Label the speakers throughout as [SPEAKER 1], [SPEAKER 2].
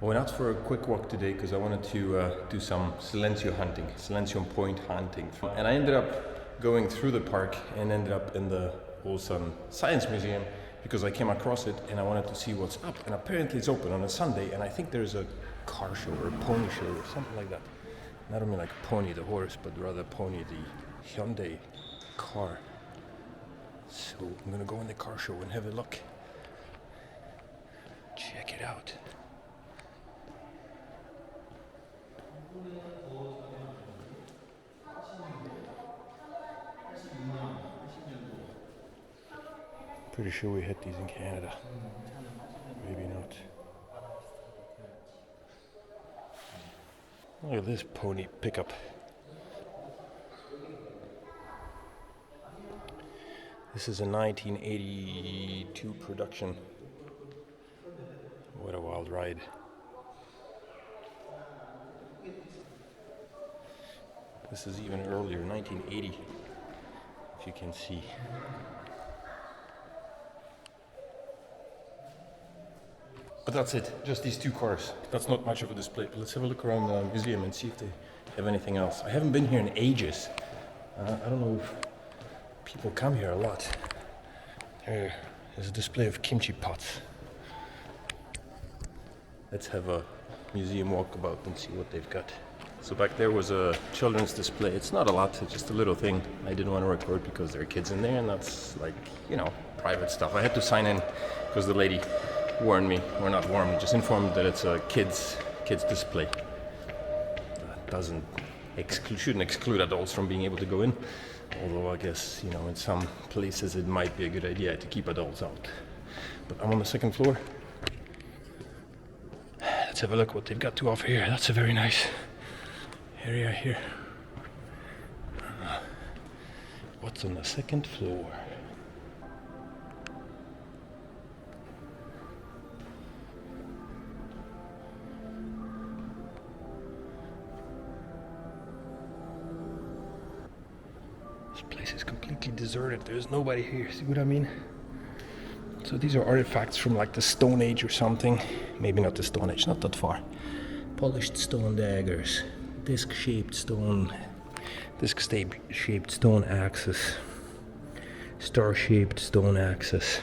[SPEAKER 1] I went out for a quick walk today because I wanted to do some silencio point hunting. And I ended up going through the park and ended up in the Ulsan Science Museum because I came across it and I wanted to see what's up. And apparently it's open on a Sunday, and I think there's a car show or a pony show or something like that. Not only like Pony the horse, but rather Pony the Hyundai car. So I'm gonna go in the car show and have a look. Check it out. Pretty sure we had these in Canada. Maybe not. Look at this pony pickup. This is a 1982 production. What a wild ride. This is even earlier, 1980, if you can see. But that's it, just these two cars. That's not much of a display, but let's have a look around the museum and see if they have anything else. I haven't been here in ages. I don't know if people come here a lot. There's a display of kimchi pots. Let's have a museum walkabout and see what they've got. So back there was a children's display. It's not a lot, it's just a little thing. I didn't want to record because there are kids in there, and that's like, private stuff. I had to sign in because the lady warned me, or not warned me, just informed that it's a kids display. That shouldn't exclude adults from being able to go in. Although I guess, in some places it might be a good idea to keep adults out. But I'm on the second floor. Let's have a look what they've got to offer here. That's a very nice area here. What's on the second floor? This place is completely deserted. There's nobody here. See what I mean? So these are artifacts from like the Stone Age or something. Maybe not the Stone Age, not that far. Polished stone daggers, disc-shaped stone axes, star-shaped stone axes.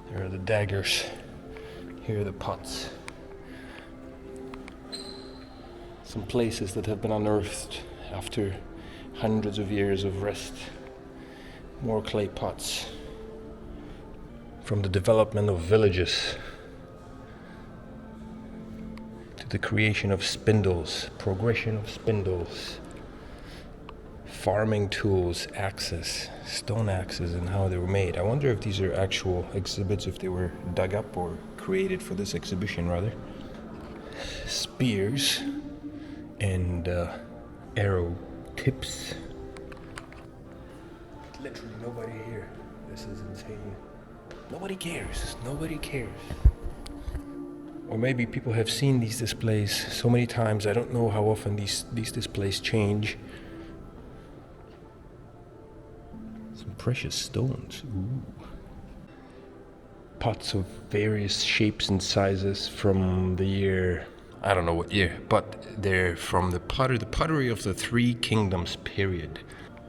[SPEAKER 1] There are the daggers. Here are the pots. Some places that have been unearthed after hundreds of years of rest. More clay pots. From the development of villages to the creation of spindles, progression of spindles, farming tools, axes, stone axes, and how they were made. I wonder if these are actual exhibits, if they were dug up or created for this exhibition, rather. Spears and arrow tips. Literally nobody here. This is insane. Nobody cares. Or maybe people have seen these displays so many times. I don't know how often these displays change. Some precious stones. Ooh. Pots of various shapes and sizes from the year, I don't know what year, but they're from the pottery of the Three Kingdoms period.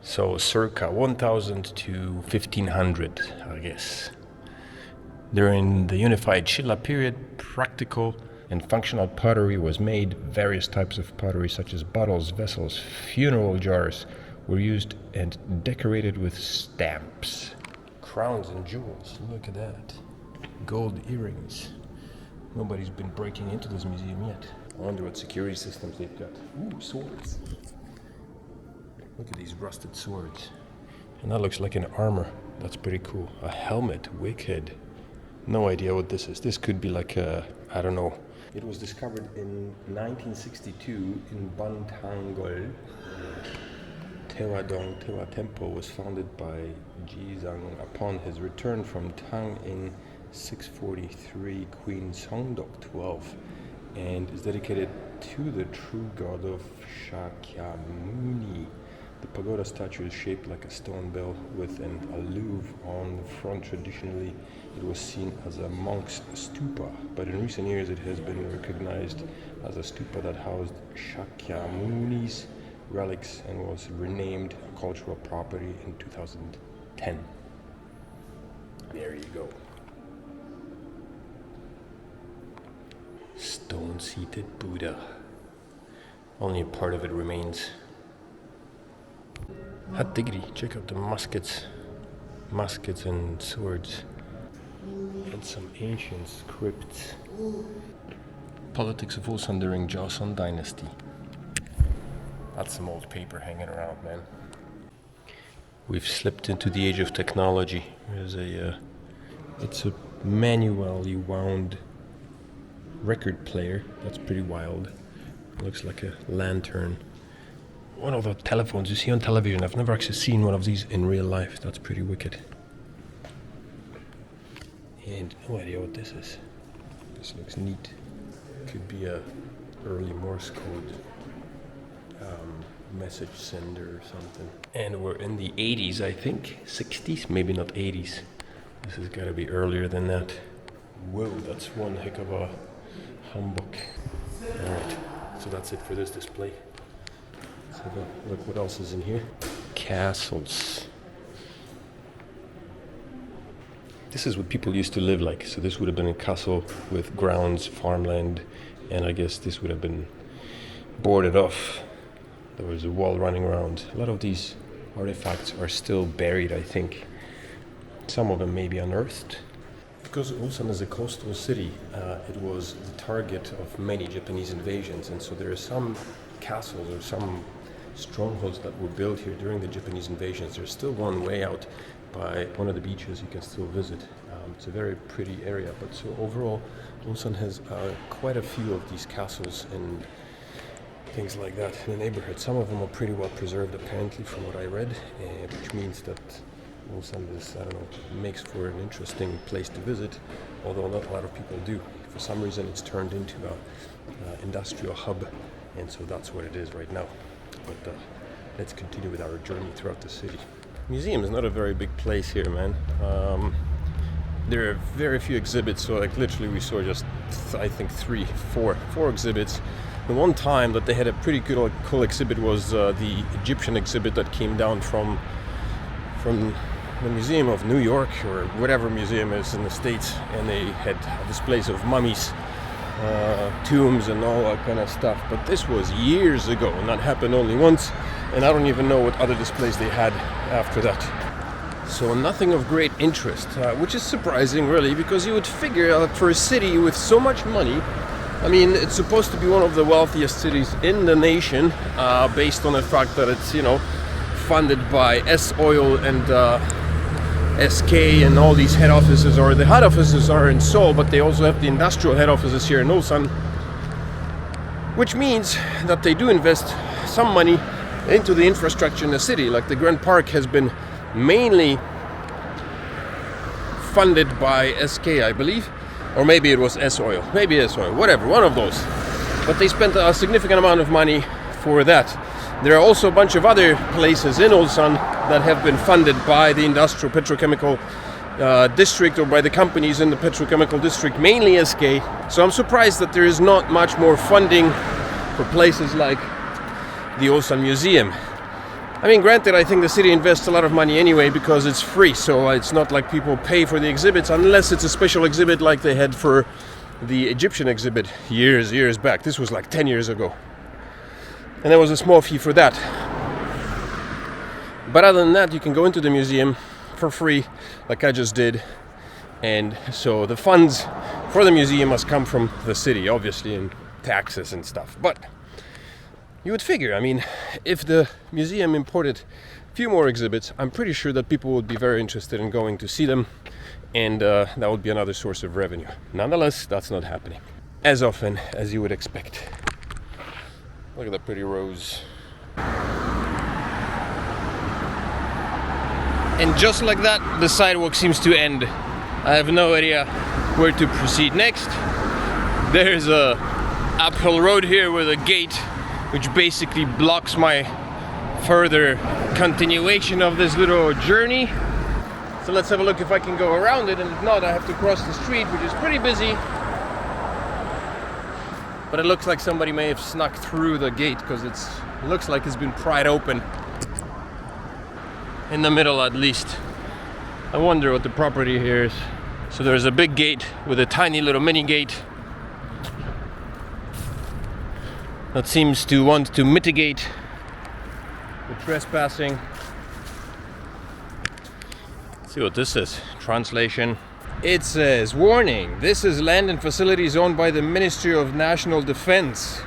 [SPEAKER 1] So circa 1000 to 1500, I guess. During the unified Shilla period, practical and functional pottery was made. Various types of pottery, such as bottles, vessels, funeral jars, were used and decorated with stamps. Crowns and jewels, look at that. Gold earrings. Nobody's been breaking into this museum yet. I wonder what security systems they've got. Ooh, swords. Look at these rusted swords. And that looks like an armor. That's pretty cool. A helmet, wig head. No idea what this is. This could be like I don't know. It was discovered in 1962 in Bantangol. Tewa Temple was founded by Jizang upon his return from Tang in 643 Queen Songdok 12, and is dedicated to the true god of Shakyamuni. The pagoda statue is shaped like a stone bell with an alluve on the front. Traditionally, it was seen as a monk's stupa, but in recent years it has been recognized as a stupa that housed Shakyamuni's relics and was renamed a cultural property in 2010. There you go. Stone-seated Buddha. Only a part of it remains. Hot diggity, check out the muskets and swords. And some ancient scripts. Politics of Ulsan during Joseon Dynasty. That's some old paper hanging around, man. We've slipped into the age of technology. There's it's a manually wound record player. That's pretty wild. Looks like a lantern. One of the telephones you see on television. I've never actually seen one of these in real life. That's pretty wicked. And no idea what this is. This looks neat. Could be a early Morse code message sender or something. And we're in the 80s, I think. 60s, maybe not 80s. This has got to be earlier than that. Whoa, that's one heck of a humbug. Alright, so that's it for this display. Let's have a look what else is in here. Castles. This is what people used to live like. So this would have been a castle with grounds, farmland, and I guess this would have been boarded off. There was a wall running around. A lot of these artifacts are still buried, I think. Some of them may be unearthed. Because Ulsan is a coastal city, it was the target of many Japanese invasions, and so there are some castles or some strongholds that were built here during the Japanese invasions. There's still one way out by one of the beaches you can still visit. It's a very pretty area, but so overall, Ulsan has quite a few of these castles and things like that in the neighborhood. Some of them are pretty well preserved, apparently, from what I read, which means that Ulsan is, makes for an interesting place to visit, although not a lot of people do. For some reason, it's turned into an industrial hub, and so that's what it is right now. But let's continue with our journey throughout the city. Museum is not a very big place here, man. There are very few exhibits, so like literally we saw just, I think, four exhibits. The one time that they had a pretty cool exhibit was the Egyptian exhibit that came down from the Museum of New York, or whatever museum is in the States, and they had displays of mummies, tombs and all that kind of stuff. But this was years ago, and that happened only once, and I don't even know what other displays they had after that. So nothing of great interest, which is surprising really, because you would figure for a city with so much money, I mean, it's supposed to be one of the wealthiest cities in the nation, based on the fact that it's, funded by S-Oil and SK and all these head offices, or the head offices are in Seoul, but they also have the industrial head offices here in Ulsan, which means that they do invest some money into the infrastructure in the city. Like the Grand Park has been mainly funded by SK, I believe, or maybe it was S-Oil, whatever, one of those. But they spent a significant amount of money for that. There are also a bunch of other places in Ulsan that have been funded by the industrial petrochemical district, or by the companies in the petrochemical district, mainly SK. So I'm surprised that there is not much more funding for places like the Ulsan Museum. I mean, granted, I think the city invests a lot of money anyway because it's free, so it's not like people pay for the exhibits unless it's a special exhibit like they had for the Egyptian exhibit years back. This was like 10 years ago. And there was a small fee for that. But other than that, you can go into the museum for free, like I just did. And so the funds for the museum must come from the city, obviously, and taxes and stuff. But you would figure, I mean, if the museum imported a few more exhibits, I'm pretty sure that people would be very interested in going to see them, and that would be another source of revenue. Nonetheless, that's not happening as often as you would expect. Look at that pretty rose. And just like that, the sidewalk seems to end. I have no idea where to proceed next. There's a uphill road here with a gate which basically blocks my further continuation of this little journey. So let's have a look if I can go around it, and if not, I have to cross the street, which is pretty busy. But it looks like somebody may have snuck through the gate, because it looks like it's been pried open. In the middle, at least. I wonder what the property here is. So there's a big gate with a tiny little mini gate that seems to want to mitigate the trespassing. Let's see what this is. Translation. It says, warning, this is land and facilities owned by the Ministry of National Defense.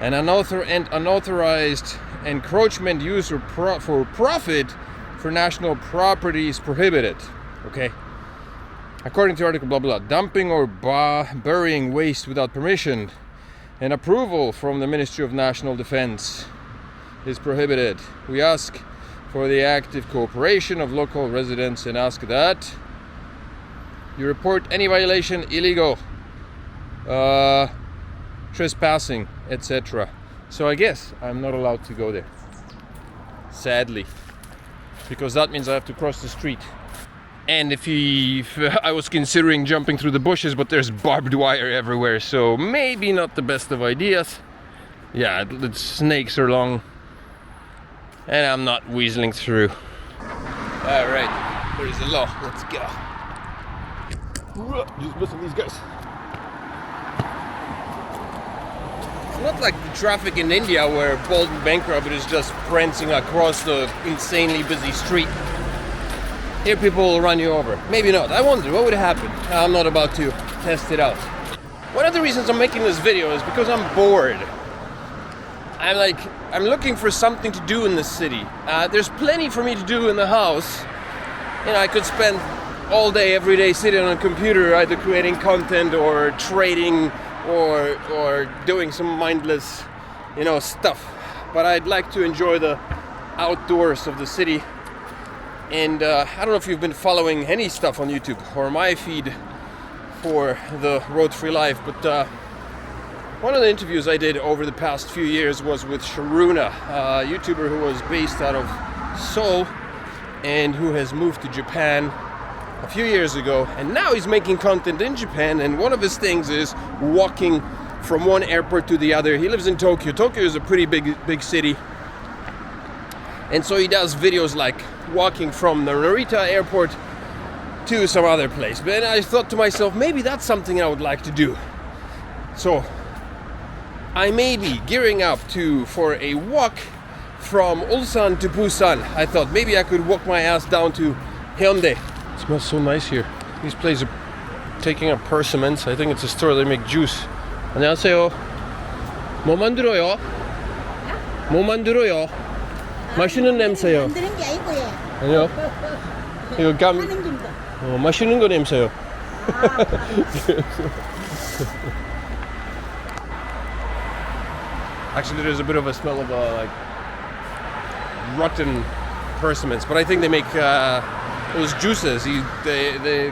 [SPEAKER 1] And unauthorized encroachment used for profit for national property is prohibited. Okay. According to article blah blah, dumping or burying waste without permission and approval from the Ministry of National Defense is prohibited. We ask for the active cooperation of local residents and ask that you report any violation, illegal, trespassing, etc. So I guess I'm not allowed to go there. Sadly. Because that means I have to cross the street. And if I was considering jumping through the bushes, but there's barbed wire everywhere, so maybe not the best of ideas. Yeah, the snakes are long. And I'm not weaseling through. Alright, there's the law. Let's go. Just missing these guys. It's not like the traffic in India where Bolton Bankrupt is just prancing across the insanely busy street. Here people will run you over. Maybe not. I wonder what would happen. I'm not about to test it out. One of the reasons I'm making this video is because I'm bored. I'm looking for something to do in the city. There's plenty for me to do in the house. You know, I could spend all day, every day sitting on a computer, either creating content or trading or doing some mindless, stuff. But I'd like to enjoy the outdoors of the city. And I don't know if you've been following any stuff on YouTube or my feed for the Road Free Life, but one of the interviews I did over the past few years was with Sharuna, a YouTuber who was based out of Seoul and who has moved to Japan a few years ago, and now he's making content in Japan, and one of his things is walking from one airport to the other. He lives in Tokyo. Tokyo is a pretty big city, and so he does videos like walking from the Narita airport to some other place. But I thought to myself, maybe that's something I would like to do. So I may be gearing up for a walk from Ulsan to Busan. I thought maybe I could walk my ass down to Hyundai. It smells so nice here. These places are taking up persimmons. I think it's a store they make juice. 안녕하세요. 뭐 만들어요? 뭐 만들어요? 맛있는 냄새요.
[SPEAKER 2] 만드는 게 아니고요.
[SPEAKER 1] 아니요. 이거
[SPEAKER 2] 하는 김도.
[SPEAKER 1] 맛있는 거 냄새요. Actually, there's a bit of a smell of rotten persimmons, but I think they make those juices.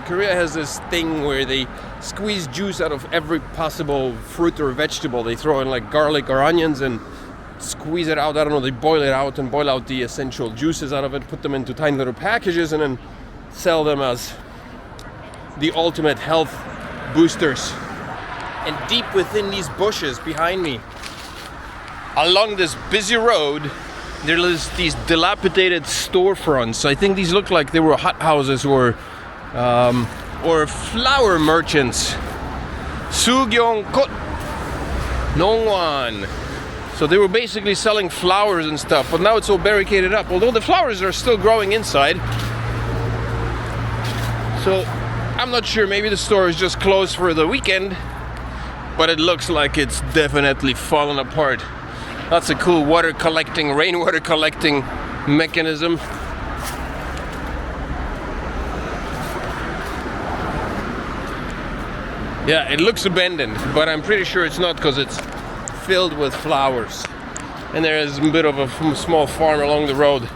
[SPEAKER 1] Korea has this thing where they squeeze juice out of every possible fruit or vegetable. They throw in like garlic or onions and squeeze it out. I don't know, they boil it out and boil out the essential juices out of it, put them into tiny little packages, and then sell them as the ultimate health boosters. And deep within these bushes behind me, along this busy road, there's these dilapidated storefronts. I think these look like they were hot houses or flower merchants. Sugyong-kot Nongwan. So they were basically selling flowers and stuff, but now it's all barricaded up, although the flowers are still growing inside. So I'm not sure, maybe the store is just closed for the weekend, but it looks like it's definitely fallen apart. That's a cool rainwater collecting mechanism. Yeah, it looks abandoned, but I'm pretty sure it's not, because it's filled with flowers. And there is a bit of a small farm along the road.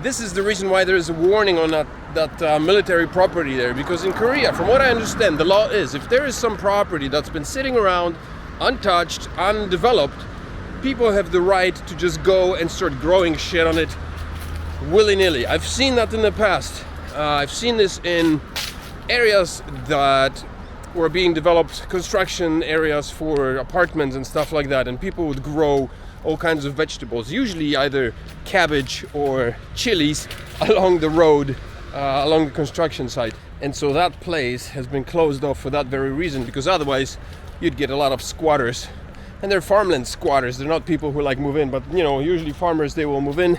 [SPEAKER 1] This is the reason why there is a warning on that military property there, because in Korea, from what I understand, the law is if there is some property that's been sitting around untouched, undeveloped, people have the right to just go and start growing shit on it willy-nilly. I've seen that in the past. I've seen this in areas that were being developed, construction areas for apartments and stuff like that, and people would grow all kinds of vegetables, usually either cabbage or chilies, along the road, along the construction site. And so that place has been closed off for that very reason, because otherwise you'd get a lot of squatters. And they're farmland squatters, they're not people who like move in, but you know, usually farmers, they will move in,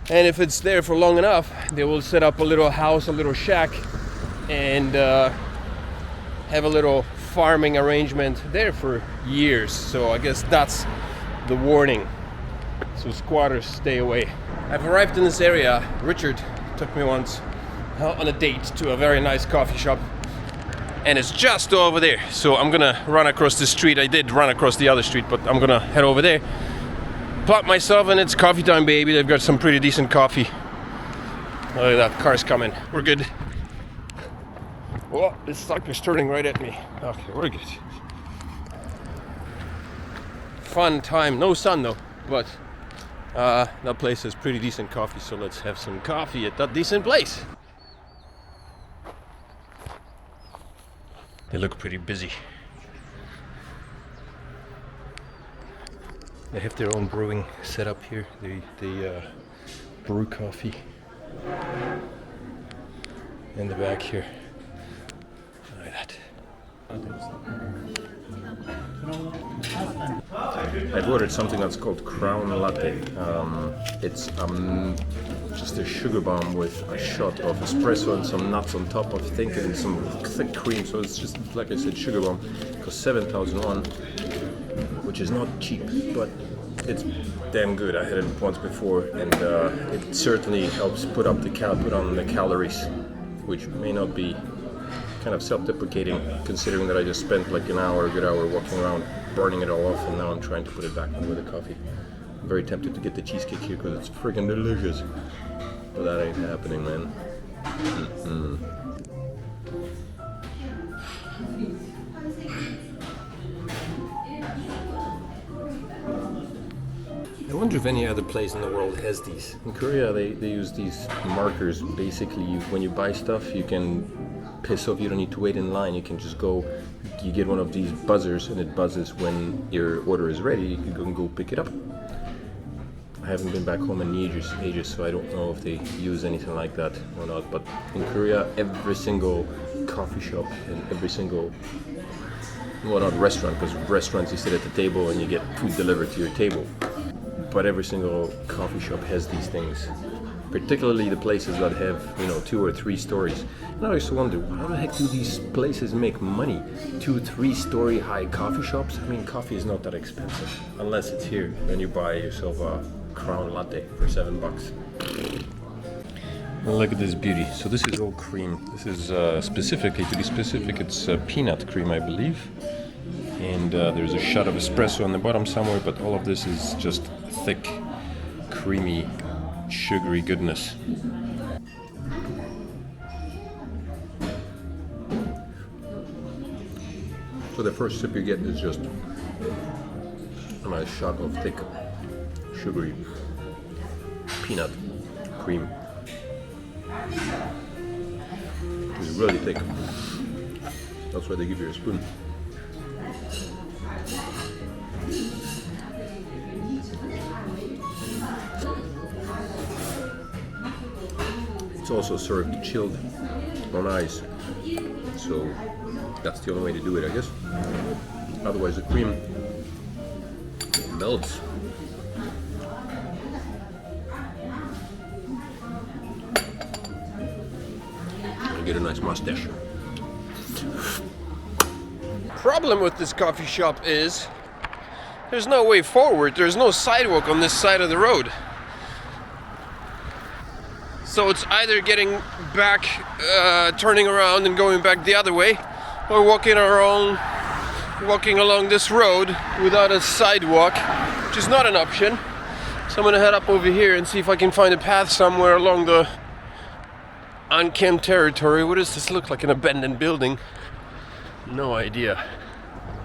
[SPEAKER 1] and if it's there for long enough, they will set up a little house, a little shack, and have a little farming arrangement there for years. So I guess that's the warning. So squatters, stay away. I've arrived in this area. Richard took me once on a date to a very nice coffee shop, and it's just over there. So I'm gonna run across the street. I did run across the other street, but I'm gonna head over there, plop myself, and it's coffee time, baby. They've got some pretty decent coffee. Look at that, car's coming. We're good. Oh, this sucker's turning right at me. Okay, we're good. Fun time. No sun though, but that place has pretty decent coffee, so let's have some coffee at that decent place. They look pretty busy. They have their own brewing setup here. They brew coffee in the back here. Look at that. I've ordered something that's called Crown Latte. It's just a sugar bomb with a shot of espresso and some nuts on top, I think, and some thick cream. So it's just, like I said, sugar bomb. It costs 7,000 won, which is not cheap, but it's damn good. I had it once before, and it certainly helps put on the calories, which may not be kind of self-deprecating, considering that I just spent like a good hour walking around burning it all off, and now I'm trying to put it back on with the coffee. I'm very tempted to get the cheesecake here because it's freaking delicious, but that ain't happening, man. I wonder if any other place in the world has these. In Korea, they use these markers. Basically, when you buy stuff, you can piss off. You don't need to wait in line. You can just go. You get one of these buzzers, and it buzzes when your order is ready. You can go pick it up. I haven't been back home in ages, so I don't know if they use anything like that or not. But in Korea, every single coffee shop and every single, well, not restaurant, because restaurants you sit at the table and you get food delivered to your table. But every single coffee shop has these things, particularly the places that have, 2 or 3 stories. And I always wonder, how the heck do these places make money? 2-3-story high coffee shops? I mean, coffee is not that expensive, unless it's here. Then you buy yourself a Crown Latte for $7. Well, look at this beauty. So this is all cream. This is specifically, to be specific, it's peanut cream, I believe. And there's a shot of espresso on the bottom somewhere, but all of this is just thick, creamy, sugary goodness. So the first sip you get is just a nice shot of thick, sugary peanut cream. It's really thick. That's why they give you a spoon. It's also served chilled on ice, so that's the only way to do it, I guess. Otherwise the cream melts. You get a nice mustache. Problem with this coffee shop is there's no way forward. There's no sidewalk on this side of the road. So it's either getting back, turning around and going back the other way, or walking along this road without a sidewalk, which is not an option. So I'm gonna head up over here and see if I can find a path somewhere along the unkempt territory. What does this look like? An abandoned building? No idea.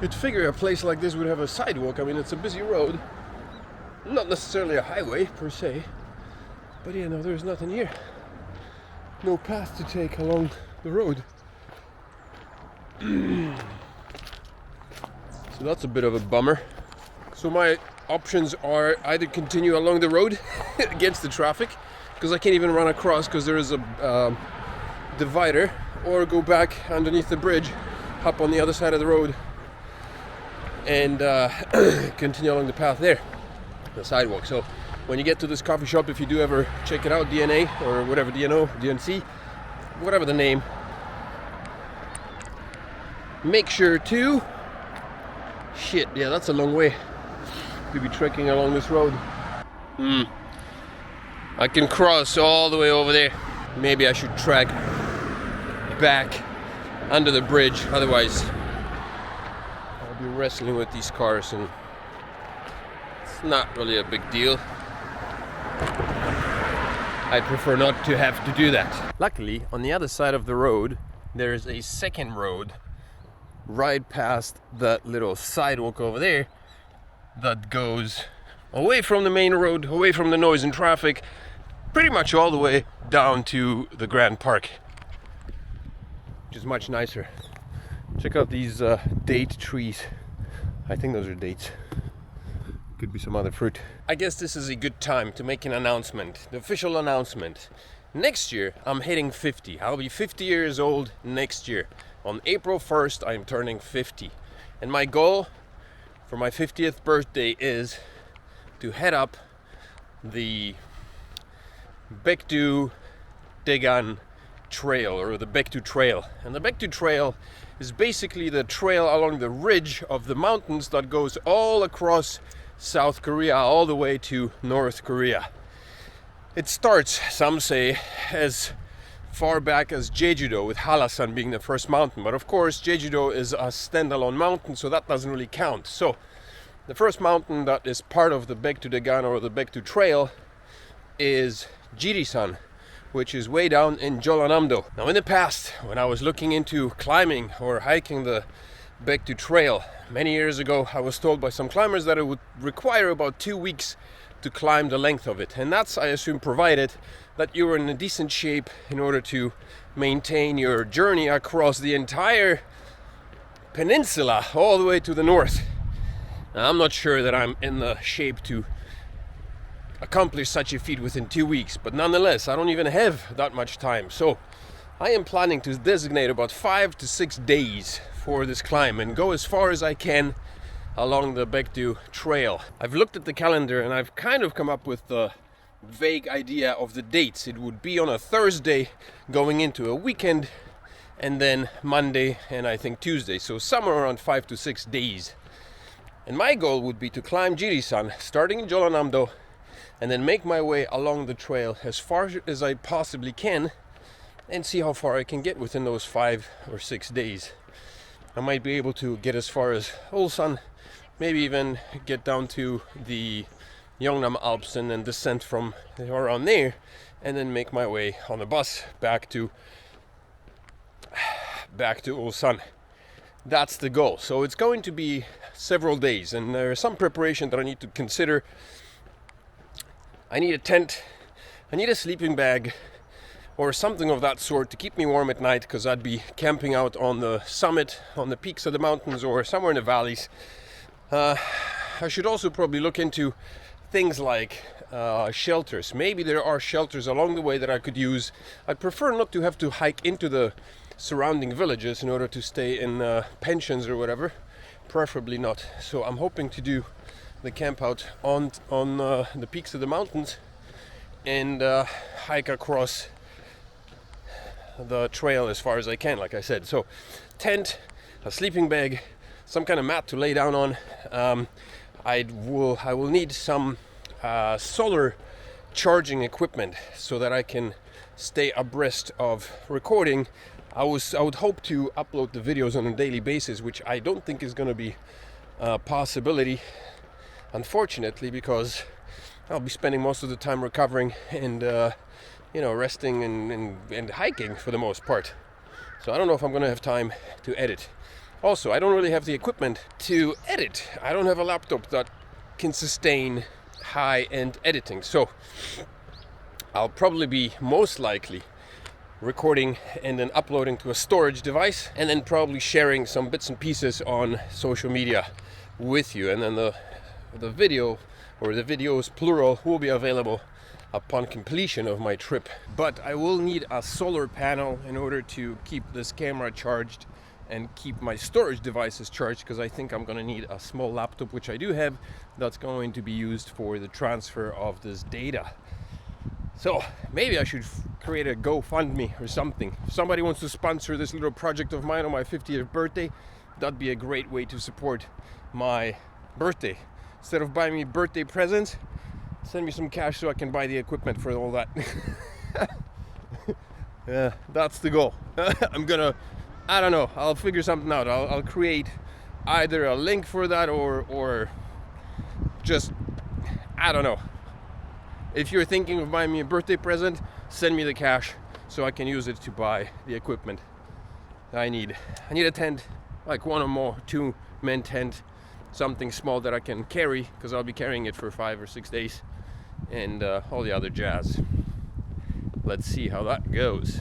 [SPEAKER 1] You'd figure a place like this would have a sidewalk. I mean, it's a busy road. Not necessarily a highway, per se. But yeah, no, there's nothing here. No path to take along the road. So that's a bit of a bummer. So my options are either continue along the road against the traffic, because I can't even run across because there is a divider, or go back underneath the bridge, hop on the other side of the road, and continue along the path there, the sidewalk. So when you get to this coffee shop, if you do ever check it out, DNA or whatever, DNO, DNC, whatever the name, make sure to... Shit, yeah, that's a long way to be trekking along this road. I can cross all the way over there. Maybe I should trek back under the bridge, otherwise I'll be wrestling with these cars and it's not really a big deal. I prefer not to have to do that. Luckily, on the other side of the road, there is a second road right past that little sidewalk over there that goes away from the main road, away from the noise and traffic, pretty much all the way down to the Grand Park, which is much nicer. Check out these date trees. I think those are dates. Could be some other fruit. I guess this is a good time to make an announcement, the official announcement. Next year, I'm hitting 50. I'll be 50 years old next year. On April 1st, I'm turning 50. And my goal for my 50th birthday is to head up the Bekdu-daegan Trail, or the Bekdu Trail. And the Bekdu Trail is basically the trail along the ridge of the mountains that goes all across South Korea, all the way to North Korea. It starts, some say, as far back as Jeju-do, with Hallasan being the first mountain. But of course, Jeju-do is a standalone mountain, so that doesn't really count. So the first mountain that is part of the Bekdu-daegan, or the Bekdu Trail, is Jirisan, which is way down in Jeollanam-do. Now in the past, when I was looking into climbing or hiking the Bekdu Trail many years ago, I was told by some climbers that it would require about 2 weeks to climb the length of it. And that's, I assume, provided that you were in a decent shape in order to maintain your journey across the entire peninsula all the way to the north. Now, I'm not sure that I'm in the shape to accomplish such a feat within 2 weeks, but nonetheless, I don't even have that much time. So I am planning to designate about 5 to 6 days for this climb and go as far as I can along the Bekdu Trail. I've looked at the calendar and I've kind of come up with the vague idea of the dates. It would be on a Thursday going into a weekend, and then Monday and I think Tuesday, so somewhere around 5 to 6 days. And my goal would be to climb Jirisan, starting in Jeollanam-do, and then make my way along the trail as far as I possibly can and see how far I can get within those 5 or 6 days. I might be able to get as far as Ulsan, maybe even get down to the Yeongnam Alps and then descend from around there, and then make my way on a bus back to Ulsan. That's the goal. So it's going to be several days, and there is some preparation that I need to consider. I need a tent, I need a sleeping bag, or something of that sort to keep me warm at night, because I'd be camping out on the summit, on the peaks of the mountains, or somewhere in the valleys. I should also probably look into things like shelters. Maybe there are shelters along the way that I could use. I'd prefer not to have to hike into the surrounding villages in order to stay in pensions or whatever. Preferably not. So I'm hoping to do the camp out on the peaks of the mountains and hike across the trail as far as I can, like I said. So tent, a sleeping bag, some kind of mat to lay down on. I will need some solar charging equipment so that I can stay abreast of recording. I would hope to upload the videos on a daily basis, which I don't think is going to be a possibility, unfortunately, because I'll be spending most of the time recovering and resting and hiking for the most part. So I don't know if I'm going to have time to edit. Also, I don't really have the equipment to edit. I don't have a laptop that can sustain high-end editing. So I'll probably be most likely recording and then uploading to a storage device, and then probably sharing some bits and pieces on social media with you. And then the video, or the videos plural, will be available upon completion of my trip. But I will need a solar panel in order to keep this camera charged and keep my storage devices charged, because I think I'm gonna need a small laptop, which I do have, that's going to be used for the transfer of this data. So maybe I should create a GoFundMe or something. If somebody wants to sponsor this little project of mine on my 50th birthday, that'd be a great way to support my birthday. Instead of buying me birthday presents, send me some cash so I can buy the equipment for all that. Yeah, that's the goal. I don't know, I'll figure something out. I'll create either a link for that or just, I don't know. If you're thinking of buying me a birthday present, send me the cash so I can use it to buy the equipment I need. I need a tent, like one or more, 2-man tent, something small that I can carry, because I'll be carrying it for 5 or 6 days, and all the other jazz. Let's see how that goes.